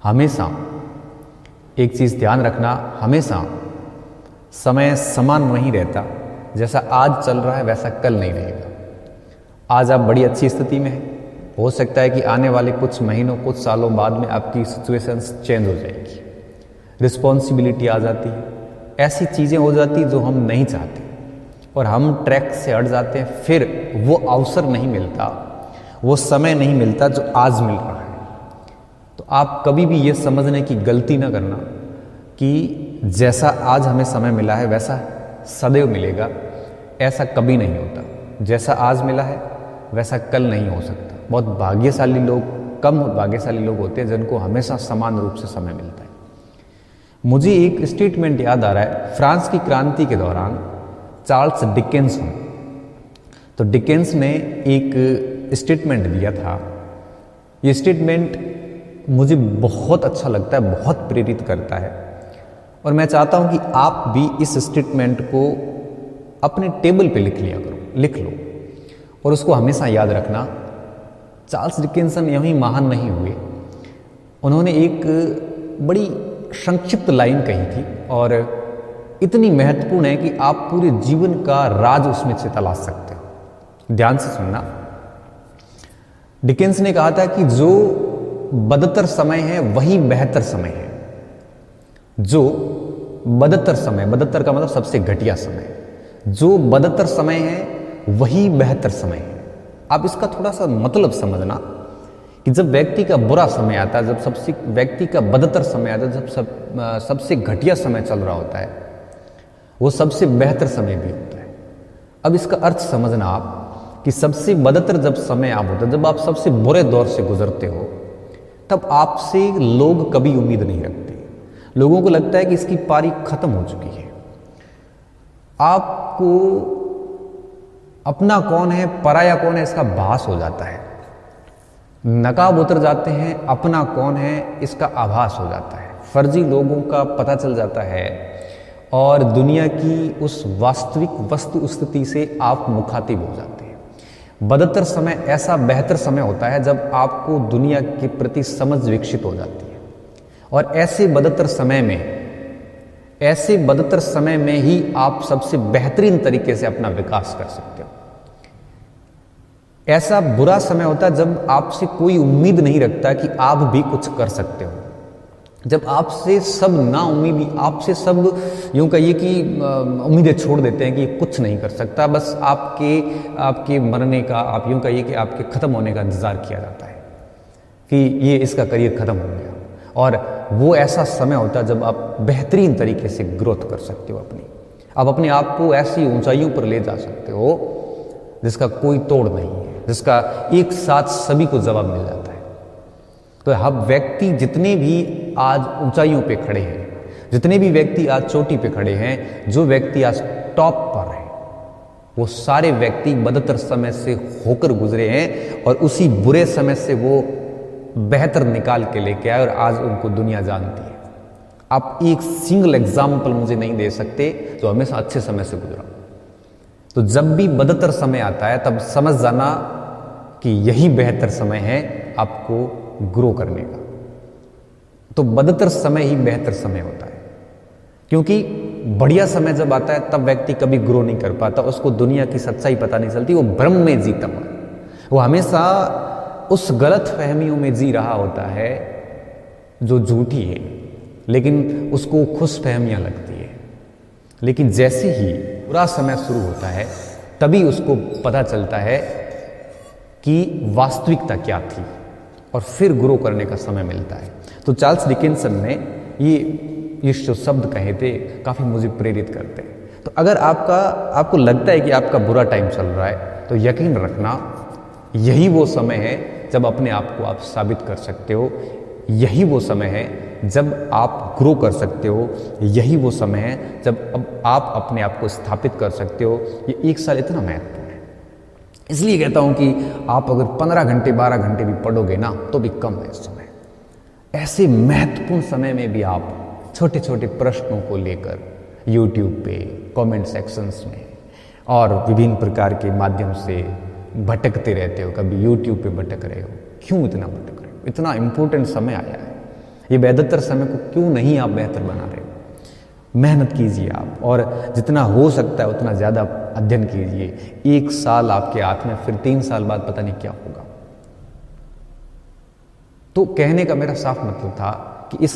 हमेशा एक चीज़ ध्यान रखना, हमेशा समय समान नहीं रहता। जैसा आज चल रहा है वैसा कल नहीं रहेगा। आज आप बड़ी अच्छी स्थिति में हैं, हो सकता है कि आने वाले कुछ महीनों कुछ सालों बाद में आपकी सिचुएशंस चेंज हो जाएगी, रिस्पॉन्सिबिलिटी आ जाती है, ऐसी चीज़ें हो जाती जो हम नहीं चाहते और हम ट्रैक से हट जाते हैं। फिर वो अवसर नहीं मिलता, वो समय नहीं मिलता जो आज मिल रहा है। तो आप कभी भी ये समझने की गलती ना करना कि जैसा आज हमें समय मिला है वैसा सदैव मिलेगा। ऐसा कभी नहीं होता। जैसा आज मिला है वैसा कल नहीं हो सकता। बहुत भाग्यशाली लोग, कम भाग्यशाली लोग होते हैं जिनको हमेशा समान रूप से समय मिलता है। मुझे एक स्टेटमेंट याद आ रहा है, फ्रांस की क्रांति के दौरान चार्ल्स डिकेंस, तो डिकेंस ने एक स्टेटमेंट दिया था। ये स्टेटमेंट मुझे बहुत अच्छा लगता है, बहुत प्रेरित करता है और मैं चाहता हूं कि आप भी इस स्टेटमेंट को अपने टेबल पे लिख लो और उसको हमेशा याद रखना। चार्ल्स डिकेंसन यहीं महान नहीं हुए, उन्होंने एक बड़ी संक्षिप्त लाइन कही थी और इतनी महत्वपूर्ण है कि आप पूरे जीवन का राज उसमें से तलाश सकते हो। ध्यान से सुनना। डिकेंस ने कहा था कि जो बदतर समय है वही बेहतर समय है। जो बदतर समय, बदतर का मतलब सबसे घटिया समय, जो बदतर समय है वही बेहतर समय है। आप इसका थोड़ा सा मतलब समझना कि जब व्यक्ति का बुरा समय आता है, जब व्यक्ति का बदतर समय आता है, जब सबसे घटिया समय चल रहा होता है, वो सबसे बेहतर समय भी होता है। अब इसका अर्थ समझना आप कि सबसे बदतर जब समय आप होता है, जब आप सबसे बुरे दौर से गुजरते हो, तब आपसे लोग कभी उम्मीद नहीं रखते। लोगों को लगता है कि इसकी पारी खत्म हो चुकी है। आपको अपना कौन है पराया कौन है इसका भास हो जाता है। नकाब उतर जाते हैं, अपना कौन है इसका आभास हो जाता है। फर्जी लोगों का पता चल जाता है और दुनिया की उस वास्तविक वस्तु स्थिति से आप मुखातिब हो जाते हैं। बदतर समय ऐसा बेहतर समय होता है जब आपको दुनिया के प्रति समझ विकसित हो जाती है और ऐसे बदतर समय में ही आप सबसे बेहतरीन तरीके से अपना विकास कर सकते हो। ऐसा बुरा समय होता है जब आपसे कोई उम्मीद नहीं रखता कि आप भी कुछ कर सकते हो, जब आपसे सब ना उम्मीद, आपसे सब यूं कहिए कि उम्मीदें छोड़ देते हैं कि कुछ नहीं कर सकता, बस आपके मरने का, आप यूं कहिए कि आपके खत्म होने का इंतजार किया जाता है कि ये इसका करियर खत्म हो गया। और वो ऐसा समय होता है जब आप बेहतरीन तरीके से ग्रोथ कर सकते हो आप अपने आप को ऐसी ऊंचाइयों पर ले जा सकते हो जिसका कोई तोड़ नहीं है, जिसका एक साथ सभी को जवाब मिल जाता है। तो हम व्यक्ति जितने भी आज ऊंचाइयों पे खड़े हैं, जितने भी व्यक्ति आज चोटी पे खड़े हैं, जो व्यक्ति आज टॉप पर है, वो सारे व्यक्ति बदतर समय से होकर गुजरे हैं और उसी बुरे समय से वो बेहतर निकाल के लेके आए और आज उनको दुनिया जानती है। आप एक सिंगल एग्जाम्पल मुझे नहीं दे सकते जो हमेशा अच्छे समय से गुजरा। तो जब भी बदतर समय आता है तब समझ जाना कि यही बेहतर समय है आपको ग्रो करने का। तो बदतर समय ही बेहतर समय होता है, क्योंकि बढ़िया समय जब आता है तब व्यक्ति कभी ग्रो नहीं कर पाता, उसको दुनिया की सच्चाई पता नहीं चलती, वो भ्रम में जीता हुआ, वो हमेशा उस गलत फहमियों में जी रहा होता है जो झूठी है, लेकिन उसको खुश फहमियां लगती है। लेकिन जैसे ही बुरा समय शुरू होता है तभी उसको पता चलता है कि वास्तविकता क्या थी और फिर ग्रो करने का समय मिलता है। तो चार्ल्स डिकेंसन ने ये जो शब्द कहे थे काफ़ी मुझे प्रेरित करते हैं। तो अगर आपको लगता है कि आपका बुरा टाइम चल रहा है तो यकीन रखना यही वो समय है जब अपने आप को आप साबित कर सकते हो, यही वो समय है जब आप ग्रो कर सकते हो, यही वो समय है जब अब आप अपने आप को स्थापित कर सकते हो। ये एक साल इतना महत्वपूर्ण है, इसलिए कहता हूं कि आप अगर 15 घंटे 12 घंटे भी पढ़ोगे ना तो भी कम है इस समय। ऐसे महत्वपूर्ण समय में भी आप छोटे छोटे प्रश्नों को लेकर यूट्यूब पे कमेंट सेक्शंस में और विभिन्न प्रकार के माध्यम से भटकते रहते हो। कभी यूट्यूब पे भटक रहे हो, क्यों इतना भटक रहे हो? इतना इम्पोर्टेंट समय आया है, ये बेहतर समय को क्यों नहीं आप बेहतर बना रहे हो? मेहनत कीजिए आप, और जितना हो सकता है उतना ज़्यादा अध्ययन कीजिए। 1 साल आपके हाथ में, फिर 3 साल बाद पता नहीं क्या होगा। तो कहने का मेरा साफ मतलब था कि इस